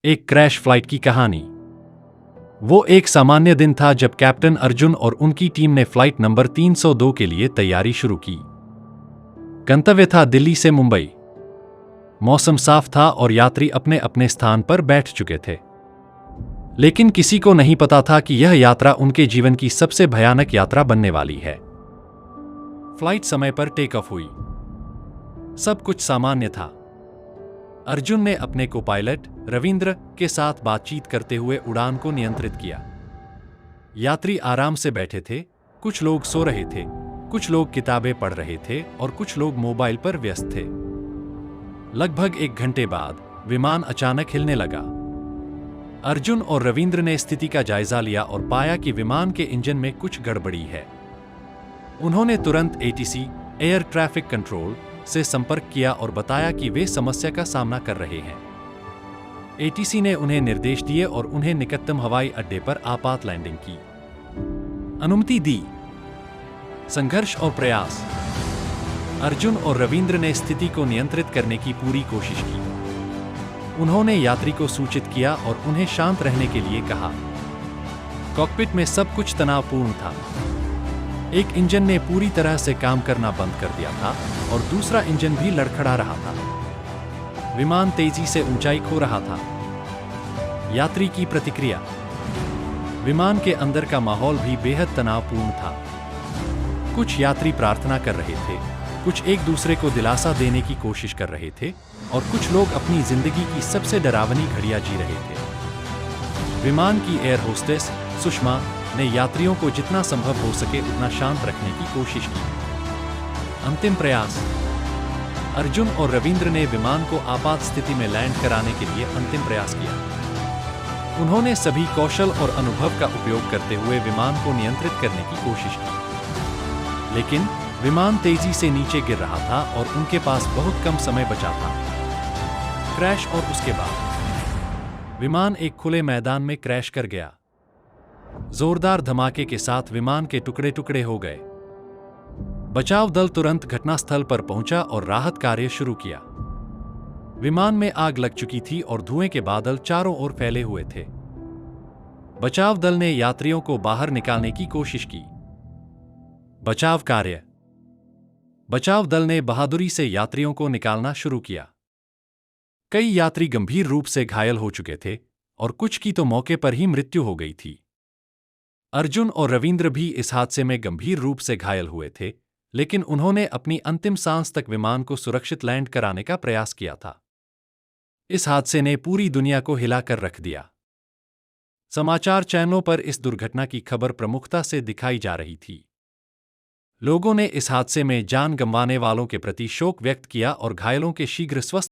एक crash flight की कहानी। वो एक सामान्य दिन था जब कैप्टन अर्जुन और उनकी टीम ने फ्लाइट नंबर 302 के लिए तैयारी शुरू की। गंतव्य था दिल्ली से मुंबई। मौसम साफ था और यात्री अपने अपने स्थान पर बैठ चुके थे। लेकिन किसी को नहीं पता था कि यह यात्रा उनके जीवन की सबसे भयानक यात्रा बनने वाली है। फ्लाइट समय पर टेक ऑफ हुई। सब कुछ सामान्य था। अर्जुन ने अपने को पायलट रविंद्र के साथ बातचीत करते हुए उड़ान को नियंत्रित किया। यात्री आराम से बैठे थे, कुछ लोग सो रहे थे, कुछ लोग किताबें पढ़ रहे थे और कुछ लोग मोबाइल पर व्यस्त थे। लगभग 1 घंटे बाद विमान अचानक हिलने लगा। अर्जुन और रविंद्र ने स्थिति का जायजा लिया और पाया कि विमान के इंजन में कुछ गड़बड़ी है। उन्होंने तुरंत एटीसी एयर ट्रैफिक कंट्रोल से संपर्क किया और बताया कि वे समस्या का सामना कर रहे हैं। एटीसी ने उन्हें निर्देश दिए और उन्हें निकटतम हवाई अड्डे पर आपात लैंडिंग की अनुमति दी। संघर्ष और प्रयास। अर्जुन और रविंद्र ने स्थिति को नियंत्रित करने की पूरी कोशिश की। उन्होंने यात्री को सूचित किया और उन्हें शांत रहने के लिए कहा। कॉकपिट में सब कुछ तनावपूर्ण था। एक इंजन ने पूरी तरह से काम करना बंद कर दिया था और दूसरा इंजन भी लड़खड़ा रहा था। विमान तेजी से ऊंचाई खो रहा था। यात्री की प्रतिक्रिया। विमान के अंदर का माहौल भी बेहद तनावपूर्ण था। कुछ यात्री प्रार्थना कर रहे थे, कुछ एक दूसरे को दिलासा देने की कोशिश कर रहे थे और कुछ लोग अपनी जिंदगी की सबसे डरावनी घड़ियां जी रहे थे। विमान की एयर होस्टेस सुषमा ने यात्रियों को जितना संभव हो सके उतना शांत रखने की कोशिश की। अंतिम प्रयास। अर्जुन और रविंद्र ने विमान को आपात स्थिति में लैंड कराने के लिए अंतिम प्रयास किया। उन्होंने सभी कौशल और अनुभव का उपयोग करते हुए विमान को नियंत्रित करने की कोशिश की। लेकिन विमान तेजी से नीचे गिर रहा था और उनके पास बहुत कम समय बचा था। क्रैश और उसके बाद विमान एक खुले मैदान में क्रैश कर गया। जोरदार धमाके के साथ विमान के टुकड़े टुकड़े हो गए। बचाव दल तुरंत घटनास्थल पर पहुंचा और राहत कार्य शुरू किया। विमान में आग लग चुकी थी और धुएं के बादल चारों ओर फैले हुए थे। बचाव दल ने यात्रियों को बाहर निकालने की कोशिश की। बचाव कार्य। बचाव दल ने बहादुरी से यात्रियों को निकालना शुरू किया। कई यात्री गंभीर रूप से घायल हो चुके थे और कुछ की तो मौके पर ही मृत्यु हो गई थी। अर्जुन और रविंद्र भी इस हादसे में गंभीर रूप से घायल हुए थे, लेकिन उन्होंने अपनी अंतिम सांस तक विमान को सुरक्षित लैंड कराने का प्रयास किया था। इस हादसे ने पूरी दुनिया को हिलाकर रख दिया। समाचार चैनलों पर इस दुर्घटना की खबर प्रमुखता से दिखाई जा रही थी। लोगों ने इस हादसे में जान गंवाने वालों के प्रति शोक व्यक्त किया और घायलों के शीघ्र स्वस्थ